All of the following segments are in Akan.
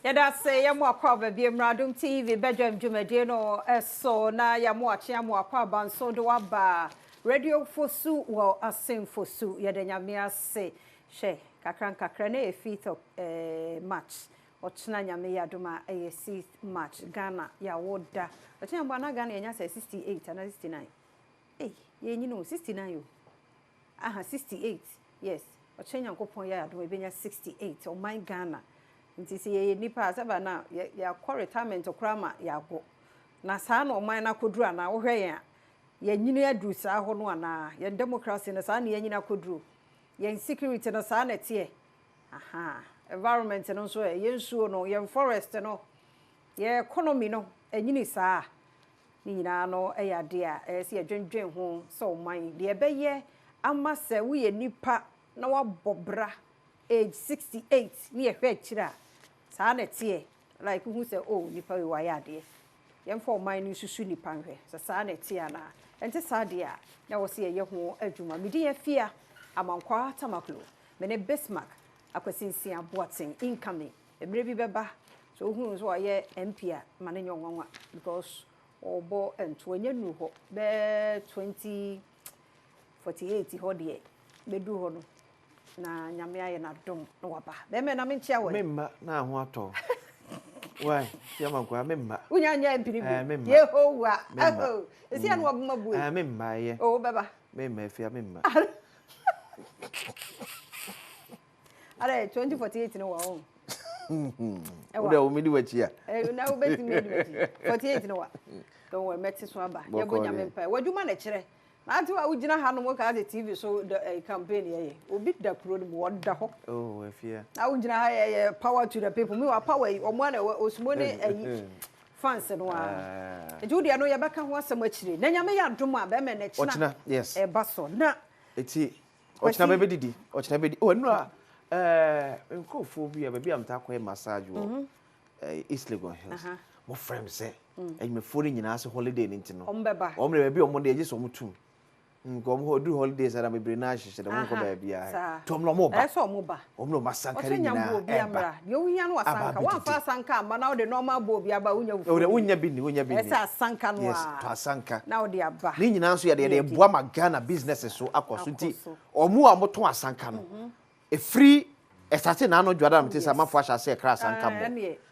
Yada say ya mo akwa ba bi Adom TV Badwam Media no so na ya mo ache ya mo akwa ban so do aba radio fosu wo asen fosu yada nyame ase hwe kakra na e 5th of March ochina nyame ya doma e 6th March Ghana ya woda ochina mba na Ghana enya 68 and 69 ye nyi no 69 yo aha 68 yes ochina yankopon ya doma benya 68 o my Ghana nti se ye nipa asaba na ya kwa retirement okrama ya go na saa na oman na koduru ana wo hwe ya nyini aduru saa ho no ana ya democracy na saa na ya nyini akoduru ya insecurity na saa na tie aha environment no so ye nsuo no ye forest no ye economy no enyini saa ni nyina no ya de a se adwendwen ho so oman de ebeye ama se wo ye nipa na wabobra age 68 ni ye hwe kira saa na tie like who say oh nipa we wa ya de yem for man ni susu nipa hwe saa na tie na ente saa de a na wo se ye ho adwuma medi ye fia amankwa tamaklo me ne Bismarck akwasinsi aboaten incoming emre bi beba so hu so ye MP a mane nyonwanwa because obo ento anya nu ho be 2048 ho de be du ho no na nyame aye na dom no waba be me na me nchia we memma na ho ato why ya mankwa memma unya nya empiri bi yehowa oh esi anu obuma bu memma ye oh baba memma efia memma ale 2048 no wa o o de o mi di wachi a na o beti mi di wachi 48 no wa don we meti so aba ye go nyame mpa wadwuma na kire ati wa ugina ha no mo ka the TV so the campaign ye obi da pro no woda ho oh afia na ugina ha ye power to the people me wa power omo na osumone ayi fans no a ejudi no ye beka ho asem akire na nyame ya dom a be me na kina ochina yes e baso na eti ochina be didi ochina be oh no nkofo bi a be am ta kwa massage wo East Legon Hills mo friend say me fori nyina ase holiday ni ntino ombe be omo de je so mutum ngom ho do holidays ara me brena hye de wonko ba bia tom no mo ba so mo ba omno masanka ni nyina e ba de ohia no asanka wan fa asanka ama na de normal bo bia ba wonya fu wonya bi ni esa asanka no a to asanka na de aba ni nyina so de eboa ma Ghana businesses so akoso nti omo a moto asanka no e free estate na no dwada mte sa mafo ahya se kra asanka mo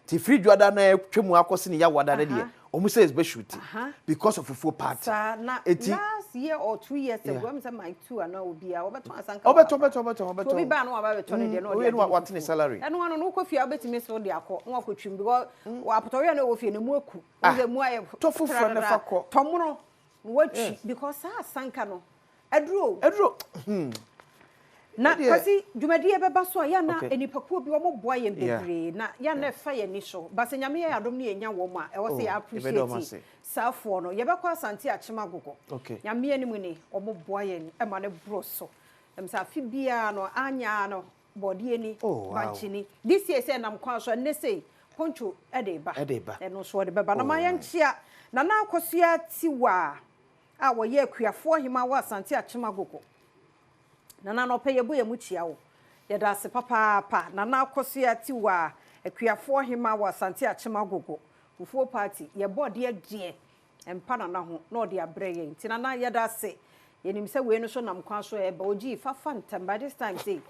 ti free dwada na twemu akosi ni ya wada na de omo says be shoot because of full party last year or 2 years ago am say my 2 and obi a obeto asanka obeto obi ba no aba beto ne de no de what in salary eno anu no kofia obetimi so de akọ no akotwim because wa potowe na wo fie na mu aku wo mu aye to fufuro ne fakọ tomono watchi because asanka no eduro na kasi dwumadi beba so ya na enipakuo bi wo boa ye bebre na ya na fa ye ni so base nyame ya adom ne enya wo ma e wo se ya appreciate safo no ye bekwa asante achema gogo nyame ani mu ni wo boa ye ni e ma ne bro so em sa fi bia no anya no body ni banchi ni this year say nam kwa so ne say poncho edeba eno so de beba na ma ye nchia na na akosua tiwa a wo ye akuafo hima wa asante achema gogo nana no peye bo ye mu chia wo ye da se papa nana akoso ya ti wa akuafo hima wa sante achema gogo ufuo party ye board ye de empa nana ho na ode abre ye nti nana ye da se ye nim se we no so nam kwan so e ba oji fafa ntam by this time say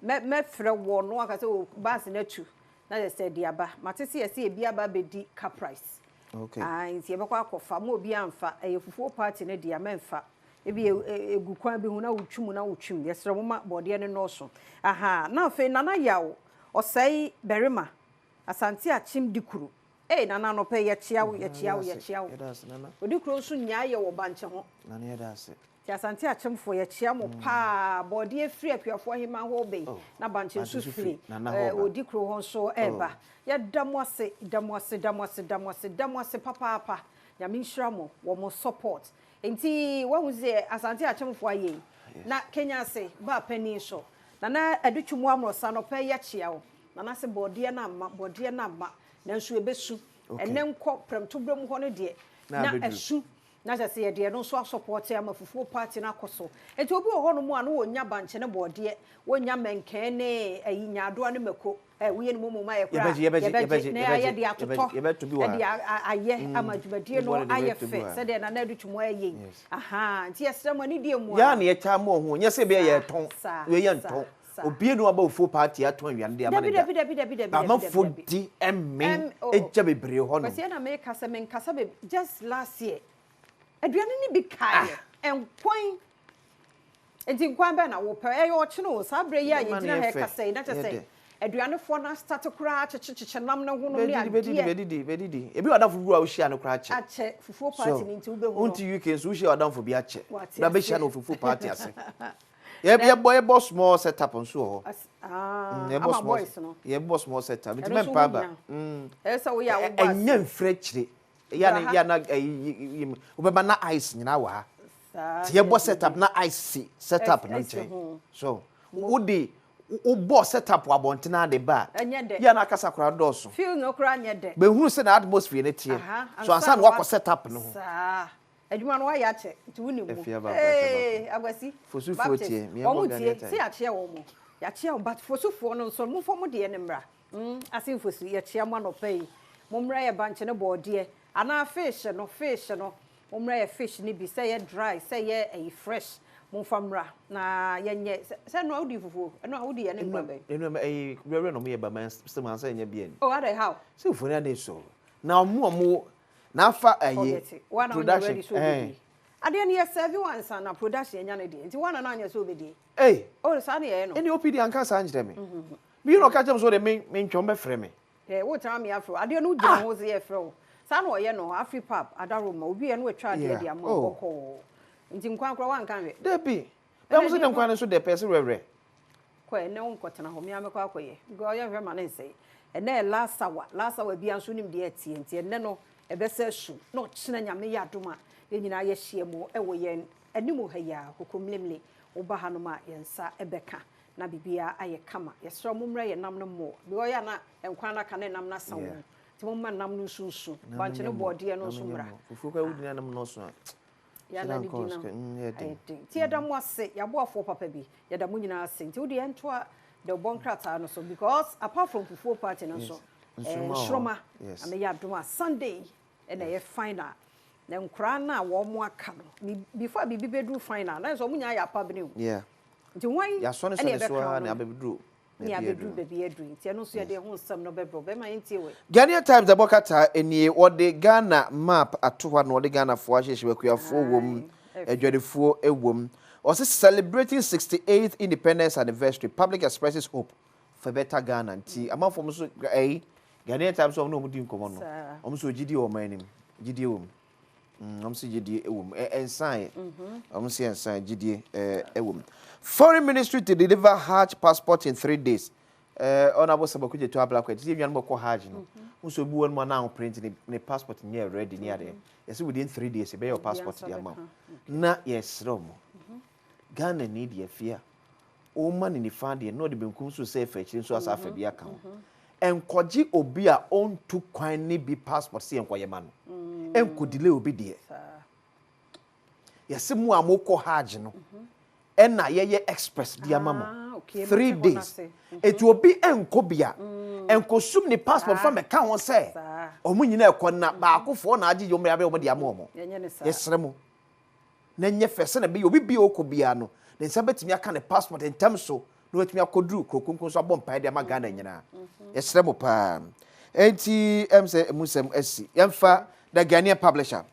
me frɛ wo no aka se o bus na tu na ye se dia ba matese ye se e bia ba be di car price nti ye bekwa akofa mo obi amfa e fufuo party ne dia memfa ebi egukwan bi hu na wutwum yesere moma bode ne no so na fe nana yawo osai berima asante achim dikuru nana no pe ye chiawo odikuru so nyaaye wo banche ho nana ye da se ti asante achimfo ye chiamo pa bode free akuafo hima ho be na banche so free odikuru ho so eba ye damwase papa nyame nhramo wo mo support enti wo huze asante achemfo aye na Kenya se ba pani so na adutwumu amrosa no pa ya chiawo na se bode na ma na nso ebesu ene nko premto brem ho no de na esu na just say de no so support am fufuo party na koso enti obi wo hono mu anu wonya banche ne bode wonya menken ne ayinya ado ne mako we ni momo ma ye kura na aye de atoto e de aye amadwumadie no aye fe se de na na du twumo aye aha nti yesra mo ni die mu ya na ye cha mo ho nye se be ye ton we ye nton obi no aba fufuo party aton awian de amane da amafo di emmen eja bebre ho no kwase na me kasa be just last year aduane ni bi kai enkwan enti nkwan be na wo pe e yo chine wo sabre ya ye gina he kasa na say aduane fo na start kura chichichi nam na ho no ni bedidi ebi wadanfo bi wa wo hia no kura ache fufuo party ni nti wo be ho unti UK so wo hia wadanfo bi ache na be hia no fufuo party ase ye boss small setup on so ho ama boys no ye boss small setup nti mempa ba esa wo ya wo boss enya mfre chire ya na obeba na ice nyina wa ti ye boss setup na ice setup no nche so udi o boss setup wa bontena de ba ya na akasa kura doso feel no kura nye de be hunu se na atmosphere ne tie so ansa na wakọ setup no adwuma no ya che nti woni mu agwasi fosufuo tie me mo tie se ya che wo mo ya che wo but fosufuo no so mo fo mo de ne mra asin fosu ya che mo no pay mo mra ya banche ne boode ana fish no mo mra ya fish ni bi say dry say fresh mo famra na yenye se no odi fufuo no odi ya ne mra be enu we no me ya ba man still man say nya bi ani oh are how se fufuo na dey so na mo na fa production ade ne serve one san na production enya ne de nti wana na anya so obedi oh sa ne ye no eni opd anka sa njire me bi no ka chem so de me ntwom be frɛ me wo tara me afro ade no ugina ho ze ye frɛ wo sa na oye no afripap adaroma obi ye no atwa ade de ama boko nti nkwan kro wan kan we de bi dem so de nkwan so de pese rewre ko ene won kotena ho me amekwa akoye go ye hwe ma ne nsei ene last hour bi anso nim de atie nti ene no ebese su no china nyame ya doma enyina ye hie mu ewo yen animu ha ya kokomlemle oba ha no ma yensa ebeka na bibia aye kama yesro mumre ye nam no mo bi o ya na enkwan na ka ne nam na sawo ti mo man nam no sunsu banche no bode no so mra fufu ka wudi nam no so ya na didi ti eda mo ase ya bo afo papa bi ya da mo nyina ase ti wudi ento a the bonkrata no so because apart from fufu party no so Shroma, and the Yaduma Sunday, and a final. Then Krana, warm aka before be bedroom final. That's all I have public. Yeah. The way your son is and I bedroom. Yeah, bedroom baby a drink. You know, so you don't some no bedroom. Be my into it. Ghana Times the Bokata in ye what the Ghana map at 2 no the Ghana for she we are 4 women, a 24 a woman. Also celebrating 68th independence anniversary. Public expresses hope for better Ghana. And among from so Ghanaian Times of no mudim komono. So GD o manim. GD o. So GD and sign. See and sign GD a woman. Foreign Ministry to deliver Hajj passport in 3 days. Honorable Sabakuji to Abla Kwet. See you no Hajj no. So bu one now printing the passport near ready near there. Yes, within 3 days you be your passport the amount. Na yes Romo. Ghana need ye fear. O man in the fund no the benkum so say fetch so as afa bi account. Enkoji obi a on to kwan ni bi passport se enkoye ma no enko delay obi de yesi mu amoko hajj no na ye express dia mama 3 days eti obi enko bia enko sum ni passport fa me ka won se omu nyina ekọ na ba akofo na agi yom ya be omo dia mo yesre mu na nye fese na be obi bi okobia no ne nsa betimi aka ne passport entem so no wetimi akodru krokonko so abom pae de ma Ghana nyina yesre mu pa enti say musem asi yemfa the Ghanaian publisher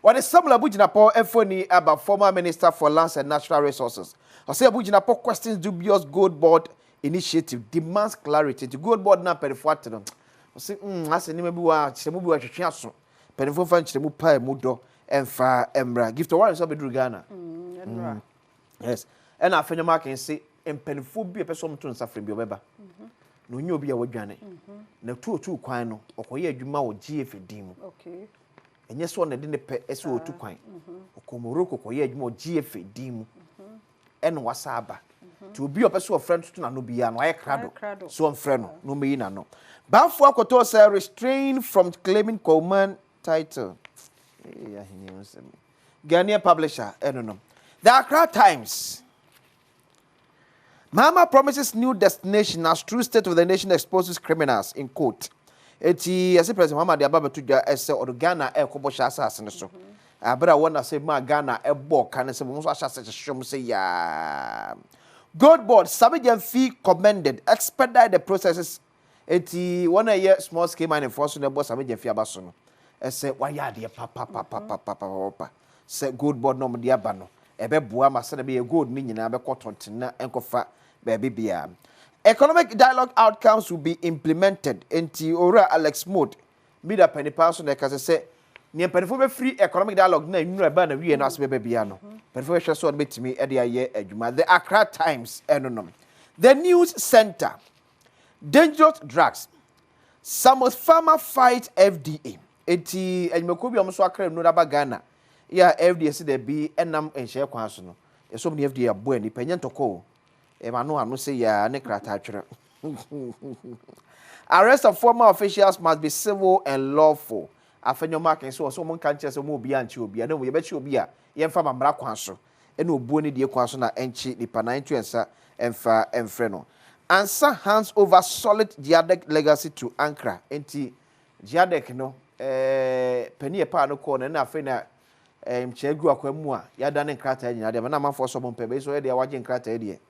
what is Samuel Abujinapo Efoni about former minister for lands and natural resources I say Abujinapo questions dubious gold board initiative demands clarity to gold board na perifuate no I say ase ni mabi wa chiremu bi wa twetwe aso perifo fa chiremu pa mu do emfa emra gift warrant so bedru Ghana yes and afenyo marking say empenfo bi epeso mto nsafre bi obeba no nyi obi a wadwane na tuotu kwan no okoye adwuma wo GF din mu okay enye so na de ne pe ese otu kwan okomoroko koye adwuma wo GF din mu eno wasaba ti obi opeso of friend to na no bia no aye krado so on friend no meyi na no bafo akoto say restrain from claiming command title ya hinyem Ghanaian publisher, no. The Accra Times. Mahama promises new destination as true state of the nation exposes criminals in court. Eti as President Mahama de ababa to ese or Ghana e ko bo sha asase ne so. Abra wona say ma Ghana e bo kan se mo so asase hwehwem say ya. Gold board Sabijan fee commended expedite the processes. Eti one year small scale mining force no boss Sabijan fee abaso no. Ese waya de papa. Say gold board no mo de aba no. Ebe boa ma se na be gold ni nyina be kotonten na enkofa baby bia. Economic dialogue outcomes will be implemented into Ora Alex Mode. Mida penny person that can say, near penny free economic dialogue, no, you ban a real as baby piano. Penny so admit me at the year eduma. The Accra Times, anonym. The News Center. Dangerous drugs. Some farmer fight FDA. Eti, and Makobi almost acre no Ghana. Yeah, FDA said there be enam and share quansono. A so many FDA are born, dependent to call. Emmanuel no say ya ne krata. Arrest of former officials must be civil and lawful. Afenyo marking so mon kan chese mo obi anchi obi na we bechi obi a ye mfa mamra kwan so e na obuo ni die kwan so na enchi nipa 9 ensa emfa emfre no. Ansa hands over solid jihadek legacy to Ankara. Enti jihadek no pani e pa no ko na afi na mchegu akwemu a ya da ne krata nyina de na manfo so bompe be so e de waje krata e de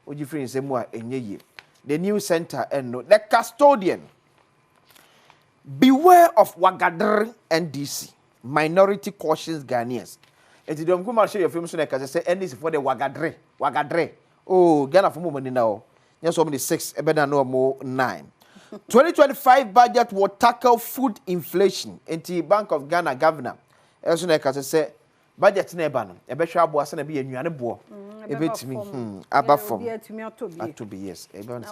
oji free nsemu a enye. The New Center and no the custodian. Beware of Wagadre NDC. Minority cautions Ghanaians. And the Domkuma share your film so that say NDC for the Wagadre. Oh, Ghana for money now. Yes, only 6, better no more 9. 2025 budget will tackle food inflation. And the Bank of Ghana governor. As soon as I say budget never no. A better boss and be a new bo. A bit to me. Above from. To be yes. A bonus.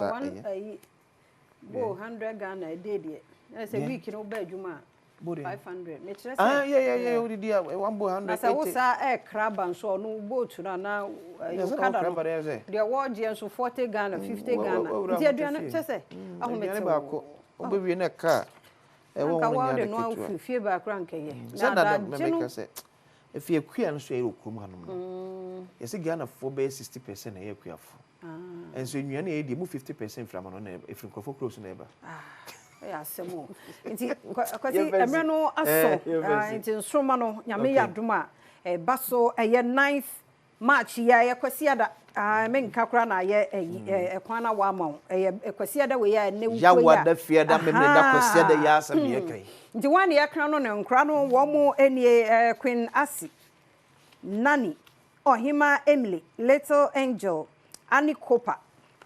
100 Ghana a day. I say week in Obejuma 500. Yeah. What did you 100? As I was a crab and so no boat now. The award years so 40 Ghana, 50 Ghana. Just say, I'll be in a car. I won't know fear back ranking. If you're queer and say, Kuman, it's a Ghana for base 60% a year. And so you need to move 50% from an if you go close neighbor. Yeah, some more. It's a reno aso. It's in Somano, Yamia Duma, a basso, a year 9th March, ya Quasiada, I mean Cakrana, a Quana Wamo, a Quasiada, we are new. Yawa, the fear that made Quasiada Yas and Yake. The 1 year crown and crown, Wamo, any Queen Assi, Nanny, or Hima Emily, Little Angel, Annie Cooper,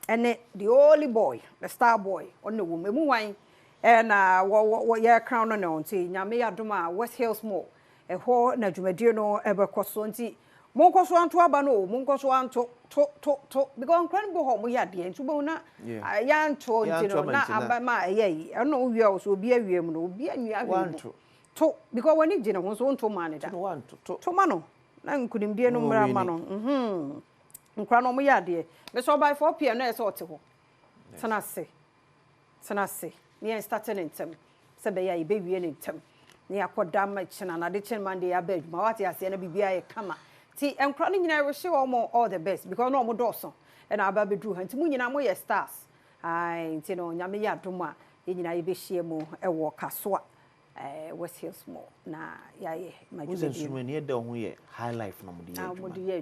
and the only boy, the star boy, on the woman. And what year crown on tea, Yamia Duma, West Hills Mall, a whole Najumadino ever cosonti, Monkoswan to Abano, Monkoswan to because incredible home we had the Entubona, a young told not by my yea. I know you also be a woman, will be a want to because when it dinner was on to manage. Want to mano, none couldn't be no mano. Crano me yard, but so by 4 p.m. as auto. Sanase. Near starting in term, Sabaya, baby, in term. Near quad damage and addition Monday, I beg, Mawati, I see a BBI come. See, I'm crying in Irish show all the best because no more Dawson and our baby drew and to me, I'm way stars. I, you know, Yamia Duma, in Ibishimo, a walk as what West Hills Mall. Nah, my souvenir don't high life no more.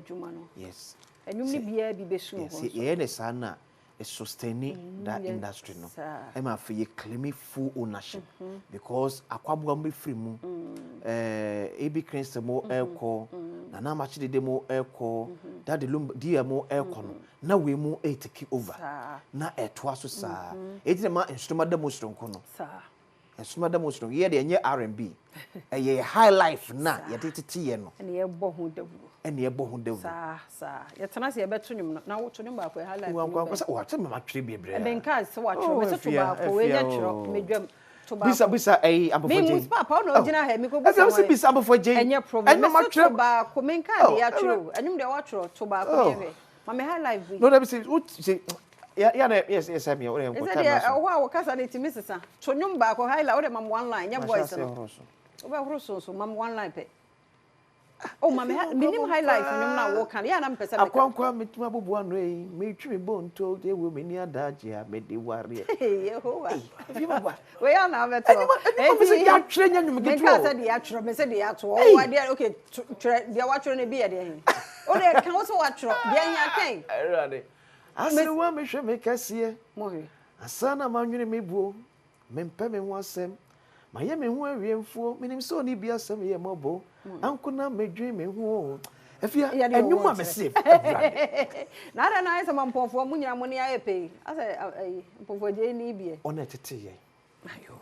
Jumano. Yes, and you may be sure. Yes, Sana. Is sustaining that industry no. I'm after claiming full ownership because Aquabuam be free mo. AB cranes the more air call. Na much the demo air call. That the lumber dear more air call. Now we more a take over. Na air twice sa. It's a man instrument the most strong kono. Instrument the most strong. Yeah, the R&B. A high life na yet it no. And ye bohu de. And ye bohu de. Sir. Yet Tanasi a better now to number for high life. What's a match be bread? And then cars watch Mr. Tobacco, medium. Bisa I'm papa no gina he me ko bisa for Jane and your problem no match tobacco men card ya true and you dey watch tobacco here mama high life no let me say yes I'm here what wa kasa dey timi sisa to nyumba ko high life o dey mam one line ya voice no o ba horo so mam one line pe Oh, mama, minimum highlights when I'm not walking. Yeah, I'm person. Akwankwa metuma bobo anu yi, me twi bon to dey wo me ni adaje a me de ware. Yehowa. Fi baba. We are now better. Eh, me say ya twere nya nwum gitu. Me say ya twere, me say ya to. Oh, I okay, dia wa twere na bi e dey. Oh, dey kan so wa twere. Dia nya kan. Erade. Asere wa me hwe me kase. Mo hwe. Asana manwene me buo. Me mpa me ho asem. Ma ye me ho awiemfo, minim so ni bi asem ye mobo. Ankuna medwe me ho. Afia enwuma me se. Na ese mampofo mu nyina mo ne aye pe. Ase mpofo je ni bie. Ona tete ye. Ayo.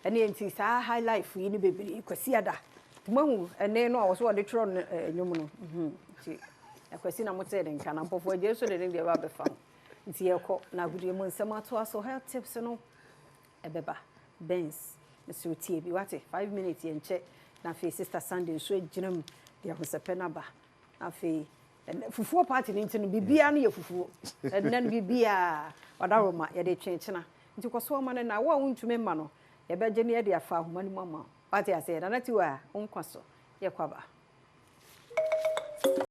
Ene enti sa high life yi ni bebiri kwasi ada. Tumahu ene no a wo so de twro enwum no. Ti akwasi na mo te de nka na mpofo je so de de ba be fa. Nti ye ko na gudie mo nsem ato aso health tips no ebeba. Benz Mr. Tie bi wate 5 minutes ye nche na fe sister Sunday so ginam dia hosepe ba na fe fufuo party ni ntino bibia no ye fufuo enen bibia wadaroma ye de twenchena nti koso ma na wa wuntume ma no ye beje ne ye de afa ahoma ni mama wate ase na nati wa onkwaso ye kwaba